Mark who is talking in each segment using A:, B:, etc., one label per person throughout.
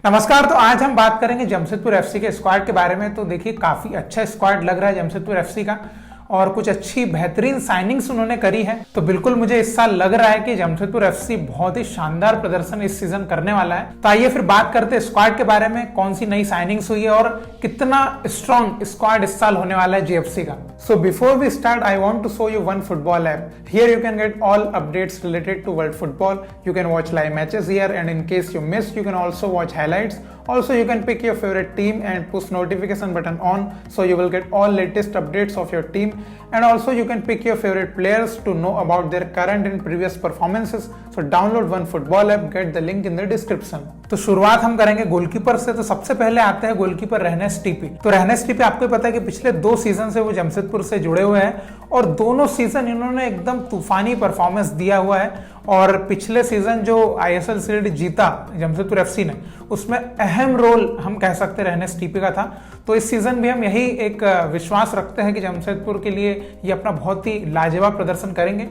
A: नमस्कार। तो आज हम बात करेंगे जमशेदपुर एफसी के स्क्वाड के बारे में। तो देखिए काफी अच्छा स्क्वाड लग रहा है जमशेदपुर एफसी का और कुछ अच्छी बेहतरीन साइनिंग्स उन्होंने करी है। तो बिल्कुल मुझे इस साल लग रहा है कि जमशेदपुर एफसी बहुत ही शानदार प्रदर्शन इस सीजन करने वाला है। तो आइए फिर बात करते हैं स्क्वाड के बारे में, कौन सी नई साइनिंग्स हुई है और कितना स्ट्रॉन्ग स्क्वाड इस साल होने वाला है जीएफसी का। So before we start I want to show you one football app. Here you can get all updates related to world football. You can watch live matches here and in case you miss you can also watch highlights. Also, you can pick your favorite team and push notification button on so you will get all latest updates of your team. And also, you can pick your favorite players to know about their current and previous performances. So download one football app. Get the link in the description. तो शुरुआत हम करेंगे goalkeeper से। तो सबसे पहले आते हैं गोलकीपर रहनेस टीपी। तो रहनेस टीपी आपको पता है कि पिछले 2 सीजन से वो जमशेदपुर से जुड़े हुए हैं और दोनों सीजन इन्होंने एकदम तूफानी परफॉर्मेंस दिया हुआ है। और पिछले सीजन जो आईएसएल सीरीज जीता जमशेदपुर एफसी ने, उसमें अहम रोल हम कह सकते रहनेस टीपी का था। तो इस सीजन भी हम यही एक विश्वास रखते हैं कि जमशेदपुर के लिए ये अपना बहुत ही लाजवाब प्रदर्शन करेंगे।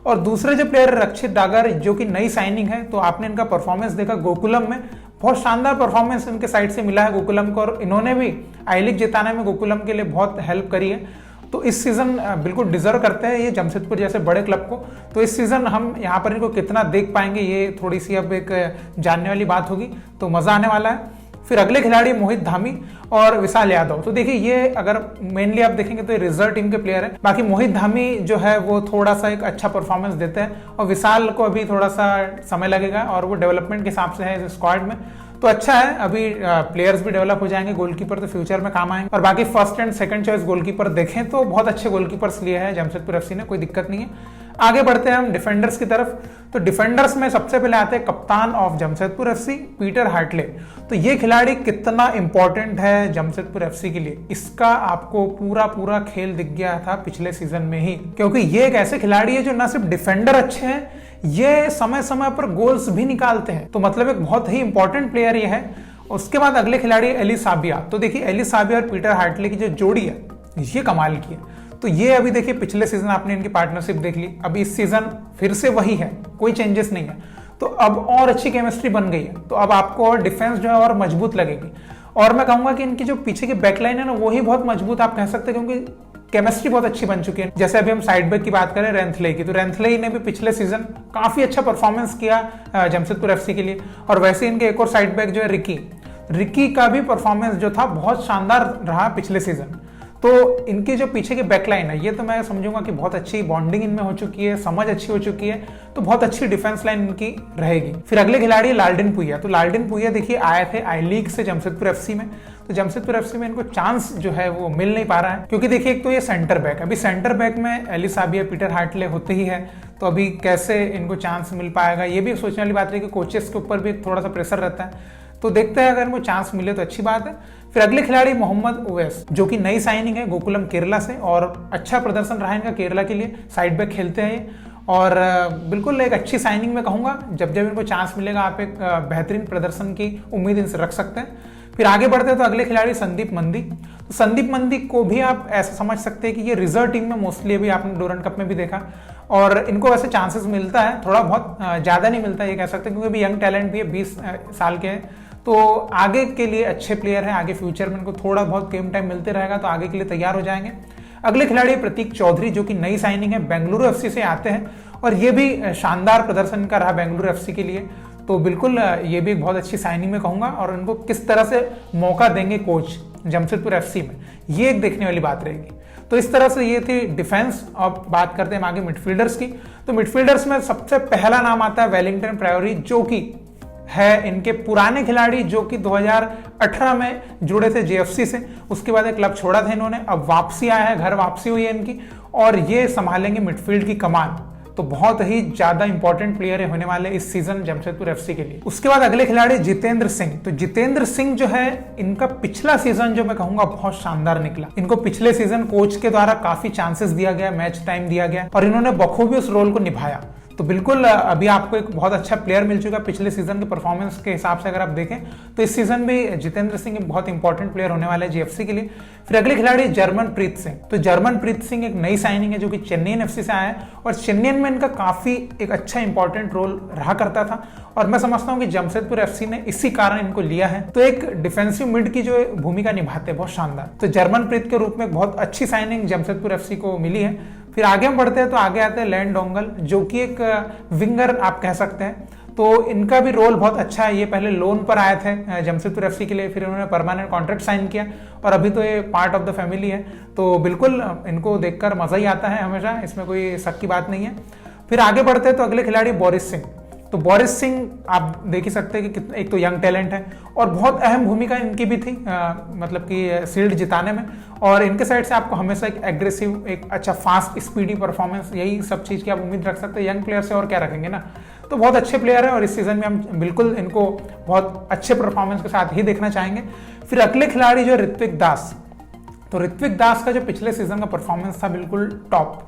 A: और दूसरे जो प्लेयर रक्षित डागर जो कि नई साइनिंग है, तो आपने इनका परफॉर्मेंस देखा गोकुलम में, बहुत शानदार परफॉर्मेंस इनके साइड से मिला है गोकुलम को और इन्होंने भी आई लीग जिताने में गोकुलम के लिए बहुत हेल्प करी है। तो इस सीजन बिल्कुल डिजर्व करते हैं ये जमशेदपुर जैसे बड़े क्लब को। तो इस सीजन हम यहाँ पर इनको कितना देख पाएंगे ये थोड़ी सी अब एक जानने वाली बात होगी, तो मजा आने वाला है। फिर अगले खिलाड़ी मोहित धामी और विशाल यादव। तो देखिए ये अगर मेनली आप देखेंगे तो ये रिजर्व टीम के प्लेयर है। बाकी मोहित धामी जो है वो थोड़ा सा एक अच्छा परफॉर्मेंस देते हैं और विशाल को अभी थोड़ा सा समय लगेगा और वो डेवलपमेंट के हिसाब से है इस स्क्वाड में। तो अच्छा है, अभी प्लेयर्स भी डेवलप हो जाएंगे, गोलकीपर तो फ्यूचर में काम आएंगे। और बाकी first and second choice goalkeeper देखें तो बहुत अच्छे गोलकीपर्स लिए हैं जमशेदपुर एफसी ने, कोई दिक्कत नहीं है। आगे बढ़ते हैं हम डिफेंडर्स की तरफ। तो डिफेंडर्स में सबसे पहले आते हैं कप्तान of Jamshedpur FC Peter Hartley. तो ये खिलाड़ी कितना इंपॉर्टेंट है जमशेदपुर एफसी के लिए, इसका आपको पूरा खेल दिख गया था पिछले सीजन में ही, क्योंकि ये एक ऐसे खिलाड़ी है जो ना सिर्फ डिफेंडर अच्छे हैं, ये समय समय पर गोल्स भी निकालते हैं। तो मतलब एक बहुत ही इंपॉर्टेंट प्लेयर ये है। उसके बाद अगले खिलाड़ी एली साबिया। तो देखिए एली साबिया और पीटर हार्टले की जो जोड़ी है ये कमाल की है। तो ये अभी देखिए पिछले सीजन आपने इनकी पार्टनरशिप देख ली, अभी इस सीजन फिर से वही है, कोई चेंजेस नहीं है। तो अब और अच्छी केमिस्ट्री बन गई है, तो अब आपको और डिफेंस जो है और मजबूत लगेगी। और मैं कहूंगा कि इनकी जो पीछे की बैकलाइन है ना, वही बहुत मजबूत आप कह सकते हैं, क्योंकि केमिस्ट्री बहुत अच्छी बन चुकी है। जैसे अभी हम साइड बैक की बात करें रेंथले की, तो रेंथले ने भी पिछले सीजन काफी अच्छा परफॉर्मेंस किया जमशेदपुर एफसी के लिए। और वैसे इनके एक और साइड बैक जो है रिकी का भी परफॉर्मेंस जो था बहुत शानदार रहा पिछले सीजन। तो इनकी जो पीछे की बैकलाइन है ये तो मैं समझूंगा कि बहुत अच्छी बॉन्डिंग इनमें हो चुकी है, समझ अच्छी हो चुकी है, तो बहुत अच्छी डिफेंस लाइन इनकी रहेगी। फिर अगले खिलाड़ी लालडिन पुइया। तो लालडिन पुइया देखिए आए थे आई लीग से जमशेदपुर एफसी में। तो जमशेदपुर एफसी में इनको चांस जो है वो मिल नहीं पा रहा है, क्योंकि देखिए एक तो ये सेंटर बैक, अभी सेंटर बैक में एली साबिया पीटर हार्टले होते ही है, तो अभी कैसे इनको चांस मिल पाएगा ये भी सोचने वाली बात है कि कोचेस के ऊपर भी थोड़ा सा प्रेशर रहता है। तो देखते हैं अगर इनको चांस मिले तो अच्छी बात है। फिर अगले खिलाड़ी मोहम्मद उवैस, जो कि नई साइनिंग है गोकुलम केरला से और अच्छा प्रदर्शन रहा है इनका केरला के लिए, साइड बैक खेलते हैं और बिल्कुल एक अच्छी साइनिंग में कहूंगा। जब इनको चांस मिलेगा आप एक बेहतरीन प्रदर्शन की उम्मीद इनसे रख सकते हैं। फिर आगे बढ़ते हैं तो अगले खिलाड़ी संदीप मंदी। तो संदीप मंदी को भी आप ऐसा समझ सकते हैं कि ये रिजर्व टीम में मोस्टली अभी आपने डोरंट कप में भी देखा और इनको वैसे चांसेस मिलता है, थोड़ा बहुत ज्यादा नहीं मिलता ये कह सकते हैं, क्योंकि अभी यंग टैलेंट भी है, 20 साल के हैं, तो आगे के लिए अच्छे प्लेयर हैं, आगे फ्यूचर में इनको थोड़ा बहुत गेम टाइम मिलते रहेगा तो आगे के लिए तैयार हो जाएंगे। अगले खिलाड़ी प्रतीक चौधरी, जो कि नई साइनिंग है, बेंगलुरु एफसी से आते हैं और ये भी शानदार प्रदर्शन का रहा बेंगलुरु एफसी के लिए। तो बिल्कुल ये भी बहुत अच्छी साइनिंग में कहूंगा और इनको किस तरह से मौका देंगे कोच जमशेदपुर एफसी में, ये एक देखने वाली बात रहेगी। तो इस तरह से ये थी डिफेंस। अब बात करते हैं आगे मिडफील्डर्स की। तो मिडफील्डर्स में सबसे पहला नाम आता है वेलिंगटन प्रायोरी, जो कि है इनके पुराने खिलाड़ी, जो कि 2018 में जुड़े थे जेएफसी से, उसके बाद एक क्लब छोड़ा था इन्होंने, अब वापसी आया है, घर वापसी हुई है इनकी और ये संभालेंगे मिडफील्ड की कमान। तो बहुत ही ज्यादा इंपॉर्टेंट प्लेयर होने वाले इस सीजन जमशेदपुर एफसी के लिए। उसके बाद अगले खिलाड़ी जितेंद्र सिंह। तो जितेंद्र सिंह जो है इनका पिछला सीजन जो मैं कहूंगा बहुत शानदार निकला। इनको पिछले सीजन कोच के द्वारा काफी चांसेस दिया गया, मैच टाइम दिया गया और इन्होंने बखूबी उस रोल को निभाया। तो बिल्कुल अभी आपको एक बहुत अच्छा प्लेयर मिल चुका है पिछले सीजन के परफॉर्मेंस के हिसाब से अगर आप देखें तो इस सीजन भी जितेंद्र सिंह एक बहुत इंपॉर्टेंट प्लेयर होने वाला है जीएफसी के लिए। फिर अगले खिलाड़ी जर्मनप्रीत सिंह। तो जर्मनप्रीत सिंह एक नई साइनिंग है जो कि चेन्नई एफसी से आया है और चेन्नई में इनका काफी एक अच्छा इंपॉर्टेंट रोल रहा करता था और मैं समझता हूं कि जमशेदपुर एफसी ने इसी कारण इनको लिया है। तो एक डिफेंसिव मिड की जो भूमिका निभाते हैं बहुत शानदार, तो जर्मनप्रीत के रूप में बहुत अच्छी साइनिंग जमशेदपुर एफसी को मिली है। फिर आगे हम बढ़ते हैं तो आगे आते हैं लैंड डोंगल जो कि एक विंगर आप कह सकते हैं। तो इनका भी रोल बहुत अच्छा है। ये पहले लोन पर आए थे जमशेदपुर एफसी के लिए, फिर उन्होंने परमानेंट कॉन्ट्रैक्ट साइन किया और अभी तो ये पार्ट ऑफ द फैमिली है। तो बिल्कुल इनको देखकर मजा ही आता है हमेशा, इसमें कोई शक की बात नहीं है। फिर आगे बढ़ते हैं तो अगले खिलाड़ी बोरिस सिंह। तो बोरिस सिंह आप देख ही सकते हैं कि एक तो यंग टैलेंट है और बहुत अहम भूमिका इनकी भी थी मतलब कि शील्ड जिताने में। और इनके साइड से आपको हमेशा एक एग्रेसिव, एक अच्छा फास्ट स्पीडी परफॉर्मेंस, यही सब चीज की आप उम्मीद रख सकते हैं यंग प्लेयर से, और क्या रखेंगे ना। तो बहुत अच्छे प्लेयर है और इस सीजन में हम बिल्कुल इनको बहुत अच्छे परफॉर्मेंस के साथ ही देखना चाहेंगे। फिर अगले खिलाड़ी जो ऋत्विक दास। तो ऋत्विक दास का जो पिछले सीजन का परफॉर्मेंस था बिल्कुल टॉप,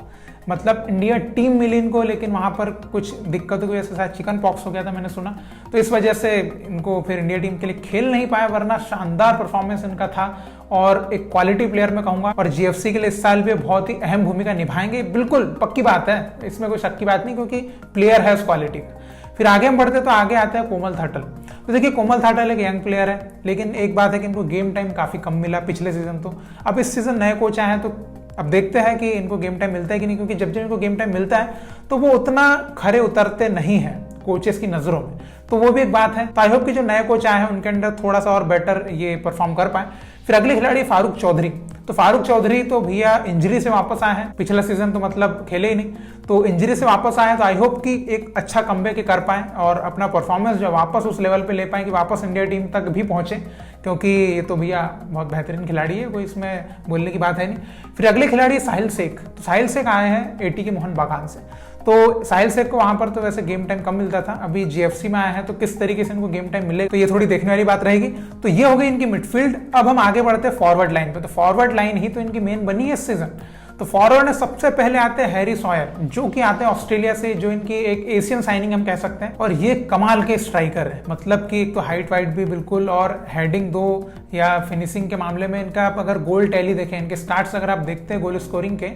A: मतलब इंडिया टीम मिली इनको, लेकिन वहां पर कुछ दिक्कतों की वजह से शायद चिकन पॉक्स हो गया था मैंने सुना, तो इस वजह से इनको फिर इंडिया टीम के लिए खेल नहीं पाया, वरना शानदार परफॉर्मेंस इनका था और एक क्वालिटी प्लेयर मैं कहूंगा। और जीएफसी के लिए इस साल भी बहुत ही अहम भूमिका निभाएंगे, बिल्कुल पक्की बात है, इसमें कोई शक की बात नहीं, क्योंकि प्लेयर है उस क्वालिटी का। फिर आगे हम बढ़ते तो आगे आता है कोमल थाटल। तो देखिए कोमल थाटल एक यंग प्लेयर है, लेकिन एक बात है कि इनको गेम टाइम काफी कम मिला पिछले सीजन। तो अब इस सीजन नए कोच आए हैं तो अब देखते हैं कि इनको गेम टाइम मिलता है कि नहीं, क्योंकि जब जब इनको गेम टाइम मिलता है तो वो उतना खरे उतरते नहीं है कोचेस की नजरों में, तो वो भी एक बात है। तो आई होप कि जो नए कोच आए हैं उनके अंदर थोड़ा सा और बेटर ये परफॉर्म कर पाए। फिर अगले खिलाड़ी फारूक चौधरी। तो फारूक चौधरी तो भैया इंजरी से वापस आए हैं, पिछला सीजन तो मतलब खेले ही नहीं, तो इंजरी से वापस आए हैं। तो आई होप कि एक अच्छा कमबैक कर पाए और अपना परफॉर्मेंस जो वापस उस लेवल पे ले पाए कि वापस इंडिया टीम तक भी पहुंचे, क्योंकि ये तो भैया बहुत बेहतरीन खिलाड़ी है, कोई इसमें बोलने की बात है नहीं। फिर अगले खिलाड़ी साहिल शेख। तो साहिल शेख आए हैं एटी के मोहन बागान से। तो साहिल शेख को वहां पर तो वैसे गेम टाइम कम मिलता था, अभी जीएफसी में आए हैं तो किस तरीके से इनको गेम टाइम मिले, तो ये थोड़ी देखने वाली बात रहेगी। तो ये हो गई इनकी मिडफील्ड। अब हम आगे बढ़ते हैं फॉरवर्ड लाइन पे। तो फॉरवर्ड लाइन ही तो इनकी मेन बनी है इस सीजन। तो फॉरवर्ड में सबसे पहले आते हैं हैरी सॉयर, जो कि आते हैं ऑस्ट्रेलिया से, जो इनकी एक एशियन साइनिंग हम कह सकते हैं। और ये कमाल के स्ट्राइकर है, मतलब कि एक तो हाइट वाइट भी बिल्कुल, और हेडिंग दो या फिनिशिंग के मामले में इनका आप अगर गोल टैली देखें, इनके स्टार्ट्स अगर आप देखते हैं गोल स्कोरिंग के,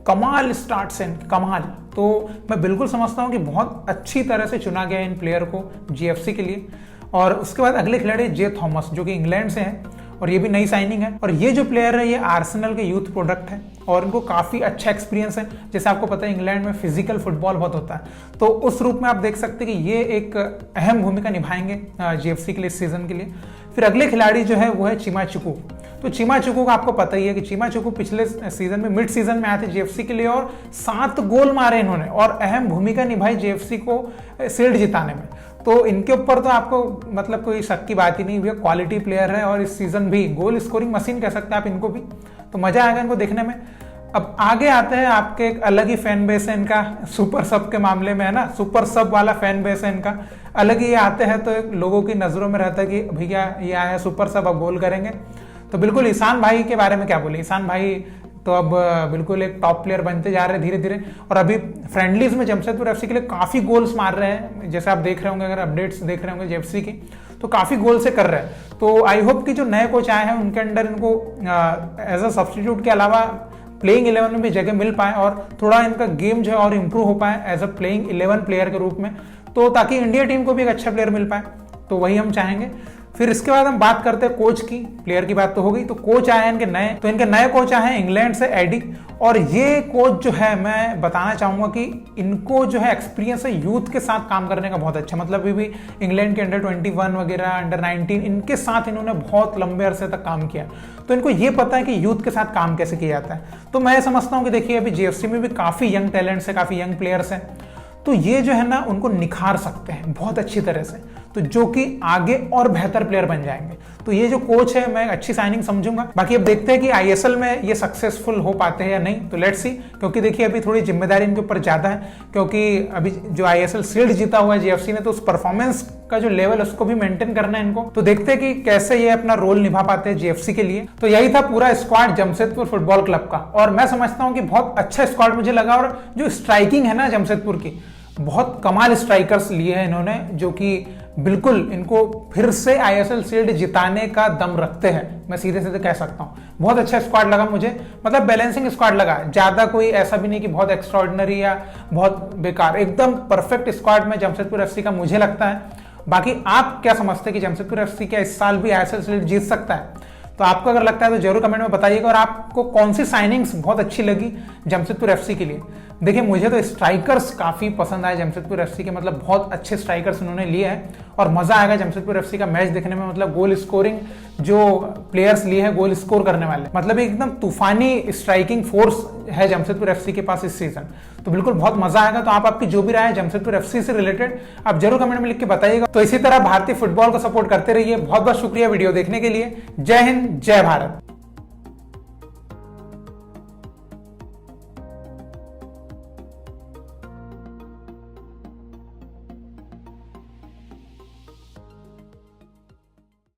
A: कमाल स्टार्ट्स हैं, कमाल। तो मैं बिल्कुल समझता हूं कि बहुत अच्छी तरह से चुना गया इन प्लेयर को जीएफसी के लिए। और उसके बाद अगले खिलाड़ी जे थॉमस, जो कि इंग्लैंड से हैं और ये भी नई साइनिंग है। और ये जो प्लेयर है ये आर्सेनल के यूथ प्रोडक्ट है और इनको काफी अच्छा एक्सपीरियंस है। जैसे आपको पता है इंग्लैंड में फिजिकल फुटबॉल बहुत होता है, तो उस रूप में आप देख सकते हैं कि ये एक अहम भूमिका निभाएंगे जीएफसी के लिए इस सीजन के लिए। फिर अगले खिलाड़ी जो है वो है चिमा चिकू। तो चिमा चिकू का आपको पता ही है कि चिमा चिकू पिछले सीजन में मिड सीजन में आए थे जीएफसी के लिए और 7 गोल मारे इन्होंने और अहम भूमिका निभाई जीएफसी को शील्ड जिताने में। तो इनके ऊपर तो आपको मतलब कोई शक की बात ही नहीं, भैया क्वालिटी प्लेयर है और इस सीजन भी गोल स्कोरिंग मशीन कह सकते हैं आप इनको भी। तो मजा आएगा इनको देखने में। अब आगे आते हैं आपके एक अलग ही फैन बेस है इनका, सुपर सब के मामले में है ना, सुपर सब वाला फैन बेस है इनका। अलग ही आते हैं तो लोगों की नजरों में रहता है कि भैया ये आया सुपर सब, अब गोल करेंगे। तो बिल्कुल ईशान भाई के बारे में क्या बोले, ईशान भाई तो अब बिल्कुल एक टॉप प्लेयर बनते जा रहे हैं धीरे धीरे। और अभी फ्रेंडलीज में जमशेदपुर एफसी के लिए काफी गोल्स मार रहे हैं, जैसे आप देख रहे होंगे, अगर अपडेट्स देख रहे होंगे जेएफसी की, तो काफी गोल से कर रहे हैं। तो आई होप कि जो नए कोच आए हैं उनके अंडर इनको एज अ सब्स्टिट्यूट के अलावा प्लेइंग 11 में भी जगह मिल पाए और थोड़ा इनका गेम जो है और इम्प्रूव हो पाए एज अ प्लेइंग 11 प्लेयर के रूप में, तो ताकि इंडिया टीम को भी एक अच्छा प्लेयर मिल पाए, तो वही हम चाहेंगे। फिर इसके बाद हम बात करते हैं कोच की, प्लेयर की बात तो हो गई। तो कोच आए हैं इनके नए, तो इनके नए कोच आए हैं इंग्लैंड से एडी। और ये कोच जो है मैं बताना चाहूंगा कि इनको जो है एक्सपीरियंस है यूथ के साथ काम करने का बहुत अच्छा, मतलब अभी भी इंग्लैंड के अंडर 21 वगैरह, अंडर 19 इनके साथ इन्होंने बहुत लंबे अरसे तक काम किया, तो इनको ये पता है कि यूथ के साथ काम कैसे किया जाता है। तो मैं समझता हूँ कि देखिए अभी जीएफसी में भी काफी यंग टैलेंट्स है, काफी यंग प्लेयर्स हैं, तो ये जो है ना उनको निखार सकते हैं बहुत अच्छी तरह से, तो जो कि आगे और बेहतर प्लेयर बन जाएंगे। तो ये जो कोच है मैं अच्छी साइनिंग समझूंगा। बाकी अब देखते हैं कि आईएसएल में ये सक्सेसफुल हो पाते हैं या नहीं, तो लेट्स सी, क्योंकि देखिए अभी थोड़ी जिम्मेदारी इनके ऊपर ज्यादा है, क्योंकि अभी जो आईएसएल शील्ड जीता हुआ है जीएफसी ने, तो उस परफॉर्मेंस का जो लेवल है उसको भी मेंटेन करना है इनको। तो देखते हैं कि कैसे ये अपना रोल निभा पाते हैं जीएफसी के लिए। तो यही था पूरा स्क्वाड जमशेदपुर फुटबॉल क्लब का, और मैं समझता हूँ कि बहुत अच्छा स्क्वाड मुझे लगा। और जो स्ट्राइकिंग है ना जमशेदपुर की, बहुत कमाल स्ट्राइकर्स लिए हैं इन्होंने, जो कि बिल्कुल इनको फिर से आईएसएल शील्ड जिताने का दम रखते हैं, मैं सीधे सीधे कह सकता हूं। बहुत अच्छा स्क्वाड लगा मुझे, मतलब बैलेंसिंग स्क्वाड लगा, ज्यादा कोई ऐसा भी नहीं कि बहुत एक्स्ट्राऑर्डिनरी या बहुत बेकार, एकदम परफेक्ट स्क्वाड में जमशेदपुर एफसी का मुझे लगता है। बाकी आप क्या समझते हैं कि जमशेदपुर एफसी क्या इस साल भी आईएसएल शील्ड जीत सकता है? तो आपको अगर लगता है तो जरूर कमेंट में बताइएगा। और आपको कौन सी साइनिंग्स बहुत अच्छी लगी जमशेदपुर एफसी के लिए? देखिए, मुझे तो स्ट्राइकर्स काफी पसंद आए जमशेदपुर एफसी के, मतलब बहुत अच्छे स्ट्राइकर्स उन्होंने लिए हैं और मजा आएगा जमशेदपुर एफसी का मैच देखने में। मतलब गोल स्कोरिंग जो प्लेयर्स लिए हैं, गोल स्कोर करने वाले, मतलब एकदम तूफानी स्ट्राइकिंग फोर्स है जमशेदपुर एफसी के पास इस सीजन। तो बिल्कुल बहुत मजा आएगा। तो आप आपकी जो भी राय है जमशेदपुर एफसी से रिलेटेड आप जरूर कमेंट में लिख के बताइएगा। तो इसी तरह भारतीय फुटबॉल को सपोर्ट करते रहिए। बहुत बहुत शुक्रिया वीडियो देखने के लिए। जय हिंद, जय भारत।